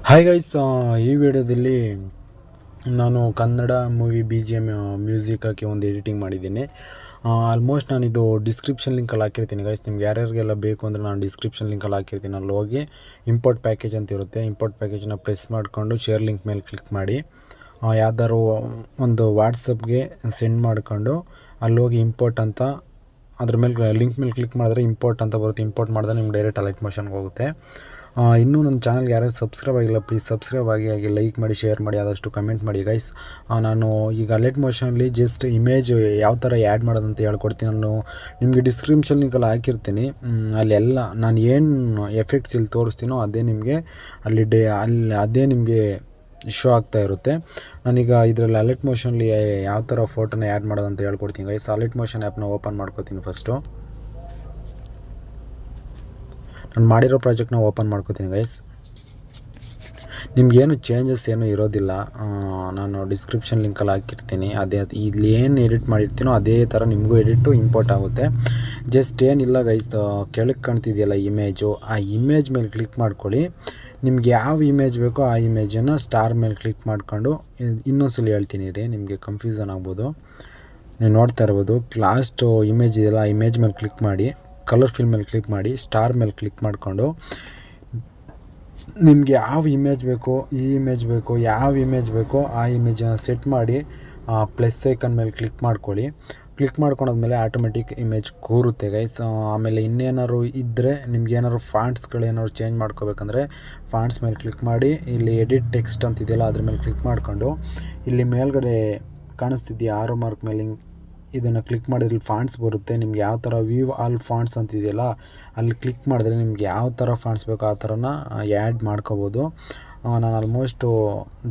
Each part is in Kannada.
ಹಾಯ್ ಗೈಸ್, ಈ ವಿಡಿಯೋದಲ್ಲಿ ನಾನು ಕನ್ನಡ ಮೂವಿ BGM ಮ್ಯೂಸಿಕ್ ಹಾಕಿ ಒಂದು ಎಡಿಟಿಂಗ್ ಮಾಡಿದ್ದೀನಿ. ಆಲ್ಮೋಸ್ಟ್ ನಾನಿದು ಡಿಸ್ಕ್ರಿಪ್ಷನ್ ಲಿಂಕಲ್ಲಿ ಹಾಕಿರ್ತೀನಿ ಗೈಸ್. ನಿಮ್ಗೆ ಯಾರ್ಯಾರಿಗೆಲ್ಲ ಬೇಕು ಅಂದರೆ ನಾನು ಡಿಸ್ಕ್ರಿಪ್ಷನ್ ಲಿಂಕಲ್ಲಿ ಹಾಕಿರ್ತೀನಿ. ಅಲ್ಲಿ ಹೋಗಿ ಇಂಪೋರ್ಟ್ ಪ್ಯಾಕೇಜ್ ಅಂತ ಇರುತ್ತೆ. ಇಂಪೋರ್ಟ್ ಪ್ಯಾಕೇಜನ್ನ ಪ್ರೆಸ್ ಮಾಡಿಕೊಂಡು ಶೇರ್ ಲಿಂಕ್ ಮೇಲೆ ಕ್ಲಿಕ್ ಮಾಡಿ ಯಾವ್ದಾದ್ರು ಒಂದು ವಾಟ್ಸಪ್ಗೆ ಸೆಂಡ್ ಮಾಡಿಕೊಂಡು ಅಲ್ಲಿ ಹೋಗಿ ಇಂಪೋರ್ಟ್ ಅಂತ ಅದ್ರ ಮೇಲೆ ಲಿಂಕ್ ಮೇಲೆ ಕ್ಲಿಕ್ ಮಾಡಿದ್ರೆ ಇಂಪೋರ್ಟ್ ಅಂತ ಬರುತ್ತೆ. ಇಂಪೋರ್ಟ್ ಮಾಡಿದ್ರೆ ನಿಮ್ಗೆ ಡೈರೆಕ್ಟ್ ಅಲೈಟ್ ಮೋಷನ್ಗೆ ಹೋಗುತ್ತೆ. ಇನ್ನೂ ನನ್ನ ಚಾನಲ್ಗೆ ಯಾರ್ಯಾರು ಸಬ್ಸ್ಕ್ರೈಬ್ ಆಗಿಲ್ಲ ಪ್ಲೀಸ್ ಸಬ್ಸ್ಕ್ರೈಬ್ ಆಗಿ ಲೈಕ್ ಮಾಡಿ, ಶೇರ್ ಮಾಡಿ, ಆದಷ್ಟು ಕಮೆಂಟ್ ಮಾಡಿ ಗೈಸ್. ನಾನು ಈಗ ಅಲೈಟ್ ಮೋಷನಲ್ಲಿ ಜಸ್ಟ್ ಇಮೇಜ್ ಯಾವ ಥರ ಆ್ಯಡ್ ಮಾಡೋದಂತ ಹೇಳ್ಕೊಡ್ತೀನಿ. ನಾನು ನಿಮಗೆ ಡಿಸ್ಕ್ರಿಪ್ಷನ್ ಲಿಂಕಲ್ಲಿ ಹಾಕಿರ್ತೀನಿ. ಅಲ್ಲೆಲ್ಲ ನಾನು ಏನು ಎಫೆಕ್ಟ್ಸ್ ಇಲ್ಲಿ ತೋರಿಸ್ತೀನೋ ಅದೇ ನಿಮಗೆ ಅಲ್ಲಿ ಅದೇ ನಿಮಗೆ ಶೋ ಆಗ್ತಾ ಇರುತ್ತೆ. ನಾನೀಗ ಇದರಲ್ಲಿ ಅಲೈಟ್ ಮೋಷನಲ್ಲಿ ಯಾವ ಥರ ಫೋಟೋನ ಆ್ಯಡ್ ಮಾಡೋದಂತ ಹೇಳ್ಕೊಡ್ತೀನಿ ಗೈಸ್. ಅಲೈಟ್ ಮೋಷನ್ ಆ್ಯಪ್ನ ಓಪನ್ ಮಾಡ್ಕೋತೀನಿ. ಫಸ್ಟು ನಾನು ಮಾಡಿರೋ ಪ್ರಾಜೆಕ್ಟ್ನ ಓಪನ್ ಮಾಡ್ಕೋತೀನಿ ಗೈಸ್. ನಿಮಗೇನು ಚೇಂಜಸ್ ಏನೂ ಇರೋದಿಲ್ಲ. ನಾನು ಡಿಸ್ಕ್ರಿಪ್ಷನ್ ಲಿಂಕಲ್ಲಿ ಹಾಕಿರ್ತೀನಿ. ಇಲ್ಲಿ ಏನು ಎಡಿಟ್ ಮಾಡಿರ್ತೀನೋ ಅದೇ ಥರ ನಿಮಗೂ ಎಡಿಟು ಇಂಪೋರ್ಟ್ ಆಗುತ್ತೆ. ಜಸ್ಟ್ ಏನಿಲ್ಲ ಗೈಸ್, ಕೆಳಗೆ ಕಾಣ್ತಿದೆಯಲ್ಲ ಇಮೇಜು, ಆ ಇಮೇಜ್ ಮೇಲೆ ಕ್ಲಿಕ್ ಮಾಡ್ಕೊಳ್ಳಿ. ನಿಮ್ಗೆ ಯಾವ ಇಮೇಜ್ ಬೇಕೋ ಆ ಇಮೇಜನ್ನು ಸ್ಟಾರ್ ಮೇಲೆ ಕ್ಲಿಕ್ ಮಾಡ್ಕೊಂಡು, ಇನ್ನೊಂದ್ಸಲ ಹೇಳ್ತೀನಿ ರೀ, ನಿಮಗೆ ಕನ್ಫ್ಯೂಸನ್ ಆಗ್ಬೋದು. ನೀವು ನೋಡ್ತಾ ಇರ್ಬೋದು, ಲಾಸ್ಟ್ ಇಮೇಜ್ ಇದೆಯಲ್ಲ, ಆ ಇಮೇಜ್ ಮೇಲೆ ಕ್ಲಿಕ್ ಮಾಡಿ, ಕಲರ್ ಫಿಲ್ ಮೇಲೆ ಕ್ಲಿಕ್ ಮಾಡಿ, ಸ್ಟಾರ್ ಮೇಲೆ ಕ್ಲಿಕ್ ಮಾಡಿಕೊಂಡು ನಿಮಗೆ ಯಾವ ಇಮೇಜ್ ಬೇಕೋ, ಈ ಇಮೇಜ್ ಬೇಕೋ, ಯಾವ ಇಮೇಜ್ ಬೇಕೋ ಆ ಇಮೇಜನ್ನು ಸೆಟ್ ಮಾಡಿ ಪ್ಲಸ್ ಐಕನ್ ಮೇಲೆ ಕ್ಲಿಕ್ ಮಾಡ್ಕೊಳ್ಳಿ. ಕ್ಲಿಕ್ ಮಾಡ್ಕೊಂಡಾದ್ಮೇಲೆ ಆಟೋಮೆಟಿಕ್ ಇಮೇಜ್ ಕೂರುತ್ತೆ ಗೈಸ್. ಆಮೇಲೆ ಇನ್ನೇನಾದ್ರು ಇದ್ದರೆ ನಿಮ್ಗೆ ಏನಾದ್ರು ಫಾಂಟ್ಸ್ಗಳೇನಾದ್ರು ಚೇಂಜ್ ಮಾಡ್ಕೋಬೇಕಂದ್ರೆ ಫಾಂಟ್ಸ್ ಮೇಲೆ ಕ್ಲಿಕ್ ಮಾಡಿ, ಇಲ್ಲಿ ಎಡಿಟ್ ಟೆಕ್ಸ್ಟ್ ಅಂತಿದೆಯಲ್ಲ ಅದ್ರ ಮೇಲೆ ಕ್ಲಿಕ್ ಮಾಡಿಕೊಂಡು ಇಲ್ಲಿ ಮೇಲ್ಗಡೆ ಕಾಣಿಸ್ತಿದೆಯಾ ಆರೋ ಮಾರ್ಕ್ ಮೇಲೆ ಇದನ್ನು ಕ್ಲಿಕ್ ಮಾಡಿದ್ರೆ ಫಾಂಟ್ಸ್ ಬರುತ್ತೆ. ನಿಮ್ಗೆ ಯಾವ ಥರ ವ್ಯೂ ಆಲ್ ಫಾಂಟ್ಸ್ ಅಂತಿದೆಯಲ್ಲ ಅಲ್ಲಿ ಕ್ಲಿಕ್ ಮಾಡಿದ್ರೆ ನಿಮ್ಗೆ ಯಾವ ಥರ ಫಾಂಟ್ಸ್ ಬೇಕೋ ಆ ಥರನ ಆ್ಯಡ್ ಮಾಡ್ಕೋಬೋದು. ನಾನು ಆಲ್ಮೋಸ್ಟು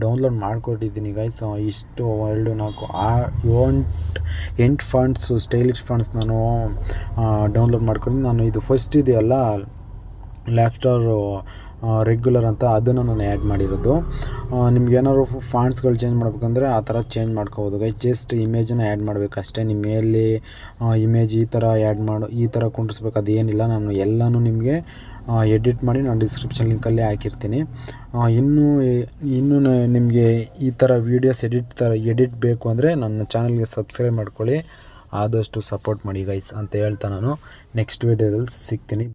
ಡೌನ್ಲೋಡ್ ಮಾಡಿಕೊಟ್ಟಿದ್ದೀನಿ ಗೈಸ್. ಇಷ್ಟು 2 4 8 ಫಾಂಟ್ಸು, ಸ್ಟೈಲಿಶ್ ಫಾಂಟ್ಸ್ ನಾನು ಡೌನ್ಲೋಡ್ ಮಾಡ್ಕೊಂಡಿದ್ದೀನಿ. ನಾನು ಇದು ಫಸ್ಟ್ ಇದೆಯಲ್ಲ ಲ್ಯಾಪ್ಸ್ಟಾರು ರೆಗ್ಯುಲರ್ ಅಂತ, ಅದನ್ನು ನಾನು ಆ್ಯಡ್ ಮಾಡಿರೋದು. ನಿಮ್ಗೇನಾದ್ರು ಫಾಂಟ್ಸ್ಗಳು ಚೇಂಜ್ ಮಾಡ್ಬೇಕಂದ್ರೆ ಆ ಥರ ಚೇಂಜ್ ಮಾಡ್ಕೋಬೋದು ಗೈಸ್. ಜಸ್ಟ್ ಇಮೇಜನ್ನು ಆ್ಯಡ್ ಮಾಡಬೇಕಷ್ಟೇ. ನಿಮ್ಮ ಮೇಲೆ ಇಮೇಜ್ ಈ ಥರ ಆ್ಯಡ್ ಈ ಥರ ಕುಂಡಿಸ್ಬೇಕು ಅದೇನಿಲ್ಲ. ನಾನು ಎಲ್ಲನೂ ನಿಮಗೆ ಎಡಿಟ್ ಮಾಡಿ ನಾನು ಡಿಸ್ಕ್ರಿಪ್ಷನ್ ಲಿಂಕಲ್ಲೇ ಹಾಕಿರ್ತೀನಿ. ಇನ್ನೂ ನಿಮಗೆ ಈ ಥರ ವೀಡಿಯೋಸ್ ಎಡಿಟ್ ಬೇಕು ಅಂದರೆ ನನ್ನ ಚಾನಲ್ಗೆ ಸಬ್ಸ್ಕ್ರೈಬ್ ಮಾಡ್ಕೊಳ್ಳಿ, ಆದಷ್ಟು ಸಪೋರ್ಟ್ ಮಾಡಿ ಗೈಸ್ ಅಂತ ಹೇಳ್ತಾ ನಾನು ನೆಕ್ಸ್ಟ್ ವೀಡಿಯೋದಲ್ಲಿ ಸಿಗ್ತೀನಿ.